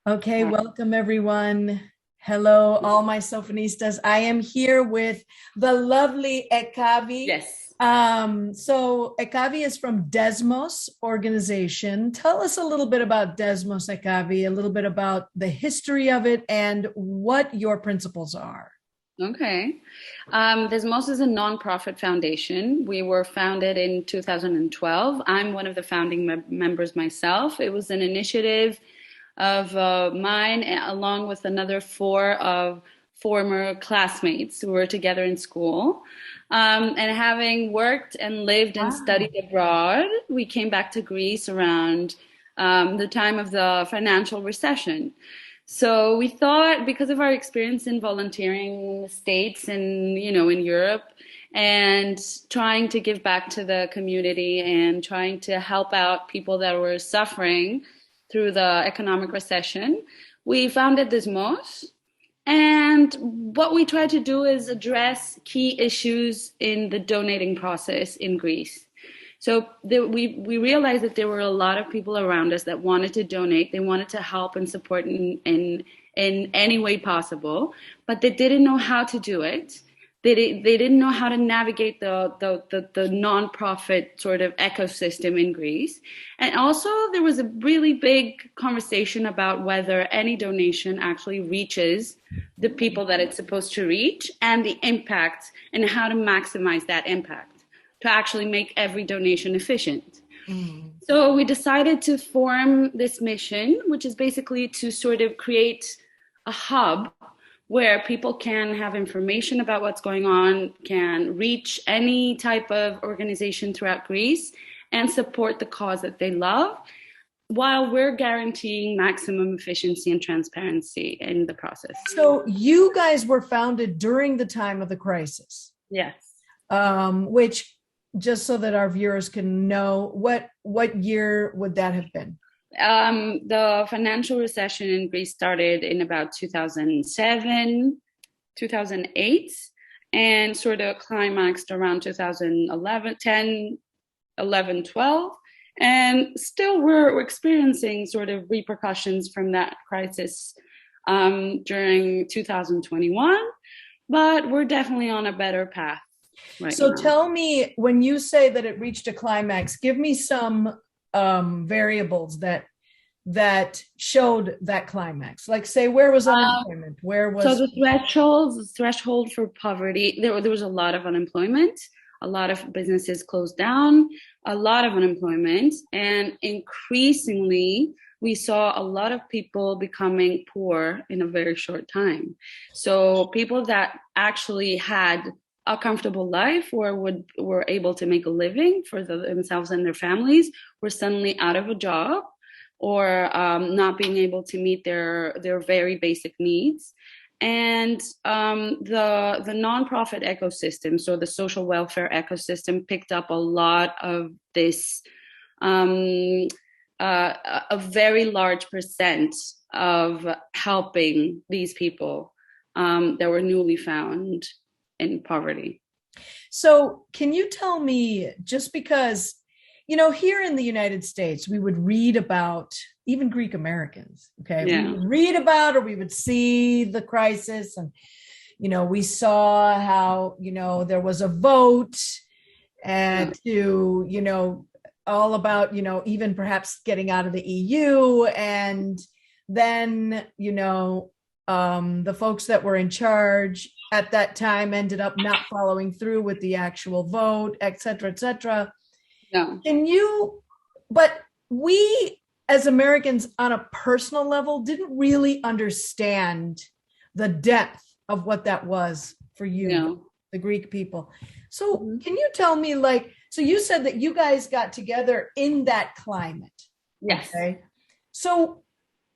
Okay, welcome everyone. Hello, all my Sofonistas. I am here with the lovely Ekavi. Yes. So Ekavi is from Desmos organization. Tell us a little bit about Desmos, Ekavi, a little bit about the history of it and what your principles are. Okay. Desmos is a nonprofit foundation. We were founded in 2012. I'm one of the founding members myself. It was an initiative of mine, along with another four of former classmates who were together in school. And having worked and lived and Wow. studied abroad, we came back to Greece around the time of the financial recession. So we thought, because of our experience in volunteering in the States and in Europe, and trying to give back to the community and trying to help out people that were suffering through the economic recession, we founded Desmos. And what we try to do is address key issues in the donating process in Greece. So we realized that there were a lot of people around us that wanted to donate. They wanted to help and support in any way possible, but they didn't know how to do it. They didn't know how to navigate the nonprofit sort of ecosystem in Greece. And also, there was a really big conversation about whether any donation actually reaches the people that it's supposed to reach, and the impact, and how to maximize that impact to actually make every donation efficient. Mm. So we decided to form this mission, which is basically to sort of create a hub where people can have information about what's going on, can reach any type of organization throughout Greece, and support the cause that they love, while we're guaranteeing maximum efficiency and transparency in the process. So you guys were founded during the time of the crisis, Yes. which just so that our viewers can know what year would that have been? The financial recession in Greece started in about 2007, 2008, and sort of climaxed around 2011, 10, 11, 12. And still, we're experiencing sort of repercussions from that crisis during 2021, but we're definitely on a better path right So now. tell me, when you say that it reached a climax, give me some variables that showed that climax. Like, say, where was unemployment? Where So was the threshold for poverty, there was a lot of unemployment, a lot of businesses closed down, a lot of unemployment, and increasingly we saw a lot of people becoming poor in a very short time. So people that actually had a comfortable life or were able to make a living for themselves and their families were suddenly out of a job, or not being able to meet their very basic needs. And the nonprofit ecosystem, so the social welfare ecosystem, picked up a lot of this, um, a very large percent of helping these people that were newly found in poverty. so can you tell me, just because here in the United States we would read about even Greek Americans, okay? We Yeah. would read about, or we would see the crisis, and we saw how there was a vote Yeah. and to all about even perhaps getting out of the EU, and then the folks that were in charge at that time ended up not following through with the actual vote, et cetera, et cetera. Yeah. Can you, but we as Americans on a personal level didn't really understand the depth of what that was for you, Yeah. the Greek people. So Mhm. can you tell me, like, so you said that you guys got together in that climate. Yes. Okay. So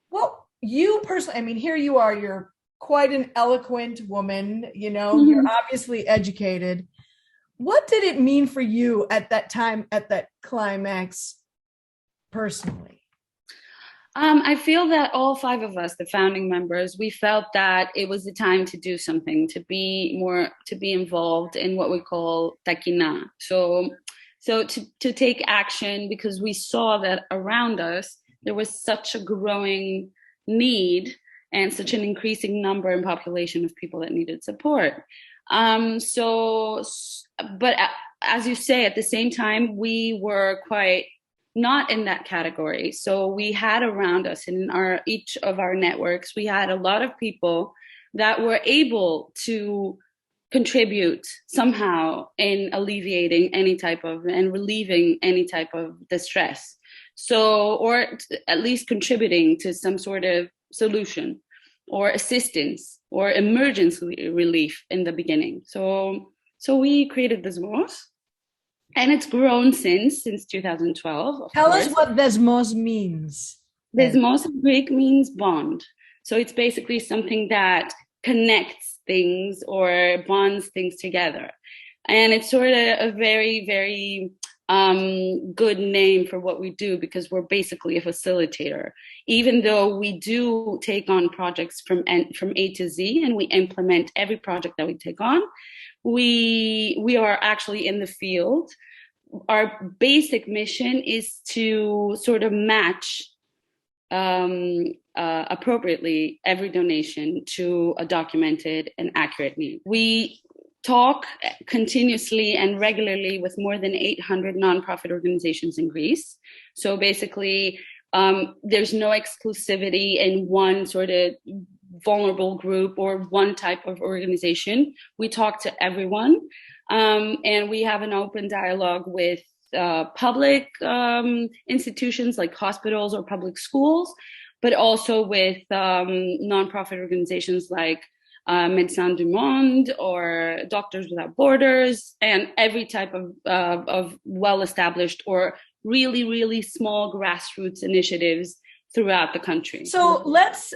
what you personally, I mean, here you are, you're quite an eloquent woman, you're obviously educated. What did it mean for you at that time, at that climax, personally? I feel that all five of us, the founding members, we felt that it was the time to do something, to be involved in what we call takina. So to take action, because we saw that around us there was such a growing need and such an increasing number and population of people that needed support. But as you say, at the same time, we were quite not in that category. So we had around us in each of our networks, we had a lot of people that were able to contribute somehow in alleviating any type of and relieving any type of distress. So, or at least contributing to some sort of solution or assistance or emergency relief in the beginning. So we created Desmos, and it's grown since 2012. Tell us what Desmos means. Desmos in Greek means bond. So it's basically something that connects things or bonds things together. And it's sort of a very, very good name for what we do, because we're basically a facilitator. Even though we do take on projects from A to Z, and we implement every project that we take on, we are actually in the field. Our basic mission is to sort of match appropriately every donation to a documented and accurate need. We talk continuously and regularly with more than 800 nonprofit organizations in Greece. So basically, there's no exclusivity in one sort of vulnerable group or one type of organization. We talk to everyone, and we have an open dialogue with public institutions like hospitals or public schools, but also with nonprofit organizations like Médecins du Monde or Doctors Without Borders, and every type of well-established or really, really small grassroots initiatives throughout the country. So let's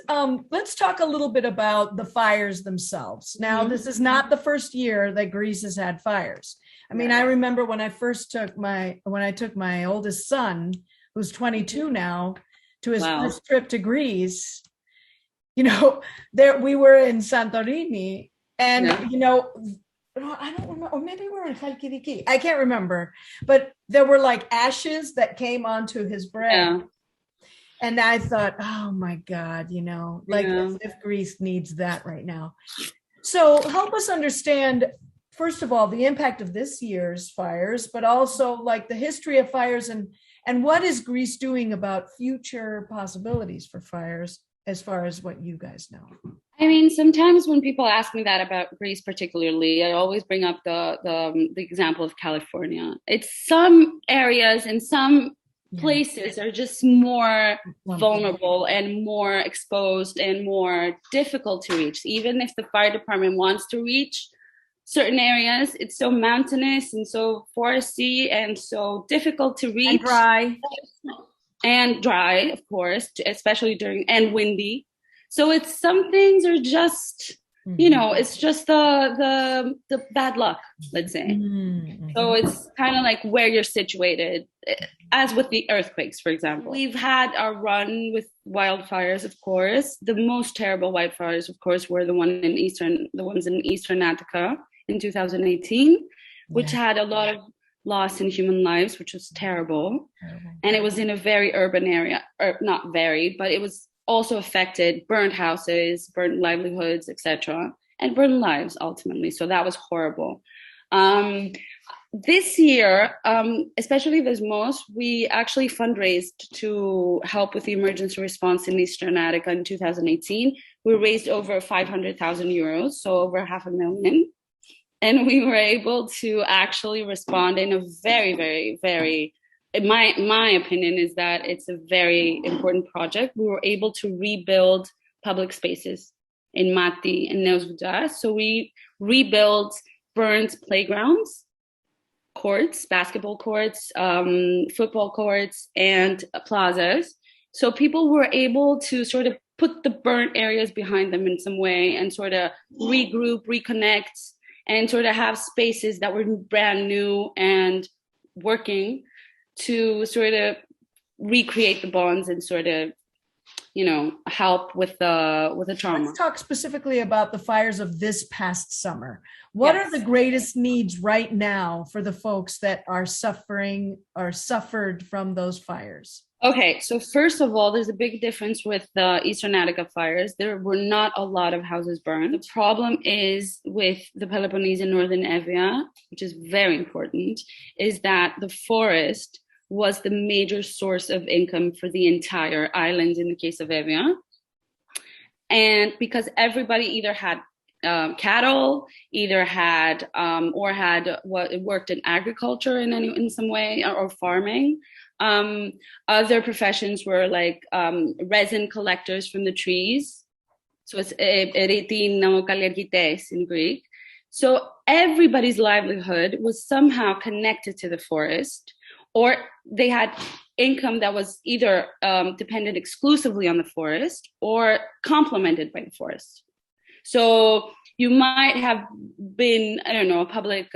talk a little bit about the fires themselves. Now, this is not the first year that Greece has had fires. I mean, I remember when I took my oldest son, who's 22 now, to his first trip to Greece. You know, we were in Santorini, and you know, I don't remember, or maybe we were in Chalkidiki. I can't remember, but there were like ashes that came onto his bread. Yeah. And I thought, oh my God, you know, like as if Greece needs that right now. So help us understand, first of all, the impact of this year's fires, but also like the history of fires, and what is Greece doing about future possibilities for fires, as far as what you guys know? I mean, sometimes when people ask me that about Greece particularly, I always bring up the example of California. It's some areas and some places are just more vulnerable and more exposed and more difficult to reach. Even if the fire department wants to reach certain areas, it's so mountainous and so foresty and so difficult to reach. And dry, of course, especially and windy. So it's some things are just, you know, it's just the bad luck, let's say. So it's kind of like where you're situated, as with the earthquakes, for example. We've had our run with wildfires, of course. The most terrible wildfires, of course, were the ones in Eastern Attica in 2018, which had a lot of loss in human lives, which was terrible. And it was in a very urban area, or not very, but it was also affected burnt houses, burnt livelihoods, etc., and burnt lives ultimately. So that was horrible. This year, especially Desmos, we actually fundraised to help with the emergency response in Eastern Attica in 2018. We raised over 500,000 euros, so over 500,000. And we were able to actually respond in a very, very, very, my opinion is that it's a very important project. We were able to rebuild public spaces in Mati and Neos Voudas. So we rebuilt burnt playgrounds, courts, basketball courts, football courts, and plazas. So people were able to sort of put the burnt areas behind them in some way and sort of regroup, reconnect, and sort of have spaces that were brand new and working to sort of recreate the bonds and sort of, you know, help with the trauma. Let's talk specifically about the fires of this past summer. What are the greatest needs right now for the folks that are suffering or suffered from those fires? Okay, so first of all, there's a big difference with the Eastern Attica fires. There were not a lot of houses burned. The problem is with the Peloponnese and Northern Evia, which is very important, is that the forest was the major source of income for the entire island in the case of Evia. And because everybody either had cattle, either had or had worked in agriculture in some way or farming. Other professions were like resin collectors from the trees. So it's eretino in Greek. So everybody's livelihood was somehow connected to the forest, or they had income that was either dependent exclusively on the forest or complemented by the forest. So you might have been, I don't know, a public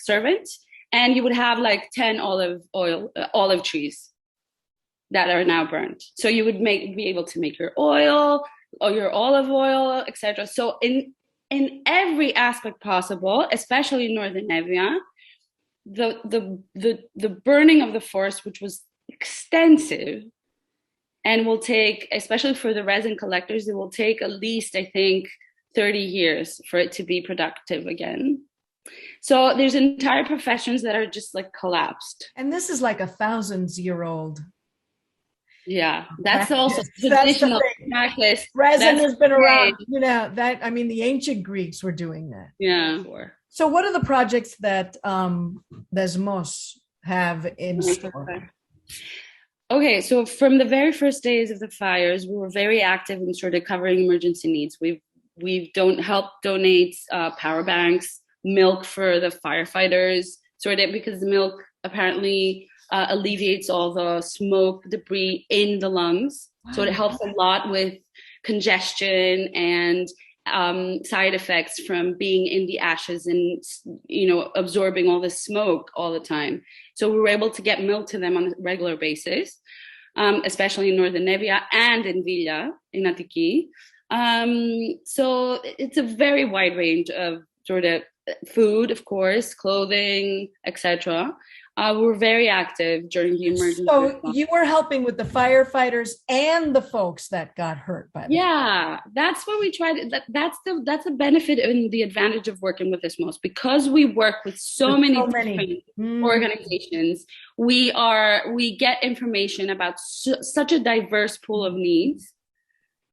servant, and you would have like 10 olive trees that are now burnt. So you would be able to make your oil or your olive oil, etc. So in every aspect possible, especially in Northern Evia, the burning of the forest, which was extensive, and will take, especially for the resin collectors, it will take at least, I think, 30 years for it to be productive again. So there's entire professions that are just like collapsed. And this is like 1,000-year-old. Yeah, that's practice. Also traditional practice. Resin has been around, the ancient Greeks were doing that. Yeah. Before. So what are the projects that Desmos have in store? Okay, so from the very first days of the fires, we were very active in sort of covering emergency needs. We've helped donate power banks, milk for the firefighters, sort of because the milk apparently alleviates all the smoke debris in the lungs. Wow. So it helps a lot with congestion and side effects from being in the ashes and, absorbing all the smoke all the time. So we were able to get milk to them on a regular basis, especially in Northern Evia and in Villa, in Attiki. So it's a very wide range of sort of food, of course, clothing, etc. We were very active during the emergency. So you were helping with the firefighters and the folks that got hurt by that. Yeah, that's what we tried. That's the benefit and the advantage of working with Desmos, because we work with so many different organizations. We get information about such a diverse pool of needs,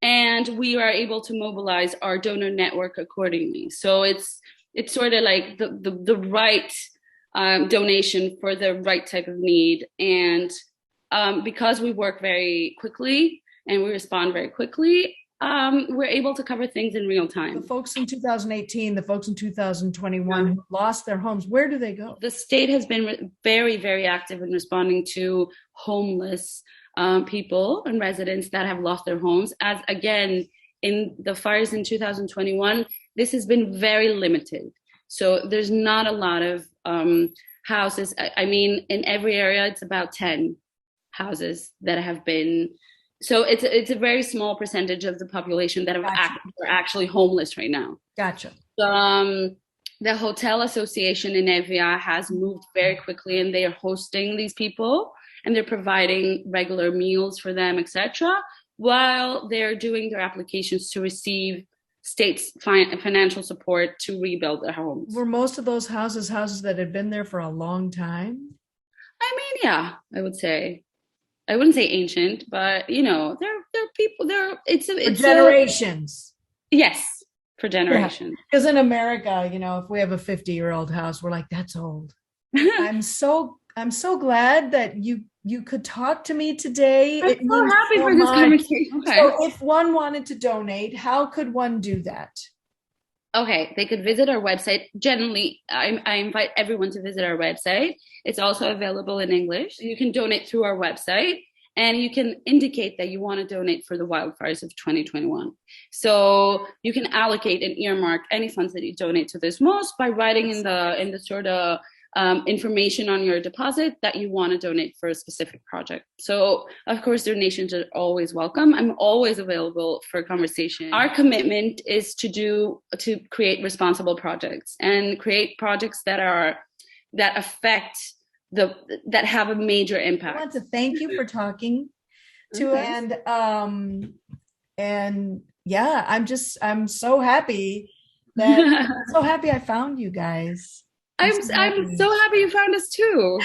and we are able to mobilize our donor network accordingly. So it's sort of like the right donation for the right type of need. And because we work very quickly and we respond very quickly, we're able to cover things in real time. The folks in 2018, the folks in 2021 who lost their homes, where do they go? The state has been very, very active in responding to homeless people and residents that have lost their homes. As again, in the fires in 2021, this has been very limited. So there's not a lot of houses. I mean, in every area, it's about 10 houses that have been. So it's a very small percentage of the population that are actually homeless right now. Gotcha. The hotel association in Evia has moved very quickly, and they are hosting these people, and they're providing regular meals for them, etc., while they're doing their applications to receive state's financial support to rebuild their homes. Were most of those houses that had been there for a long time? I mean, yeah, I would say. I wouldn't say ancient, but they're people. It's generations. Yes, for generations. Because in America, if we have a 50-year-old house, we're like, that's old. I'm so glad that you could talk to me today. I'm so happy for this conversation. Okay. So if one wanted to donate, how could one do that? Okay, they could visit our website. Generally, I invite everyone to visit our website. It's also available in English. You can donate through our website, and you can indicate that you want to donate for the wildfires of 2021. So you can allocate and earmark any funds that you donate to Desmos by writing in the sort of information on your deposit that you want to donate for a specific project. So, of course, donations are always welcome. I'm always available for conversation. Our commitment is to create responsible projects and create projects that affect that have a major I impact. want to thank you for talking to Okay. us. And yeah, I'm so happy that so happy I found you guys. I'm so I'm happy. so happy you found us too.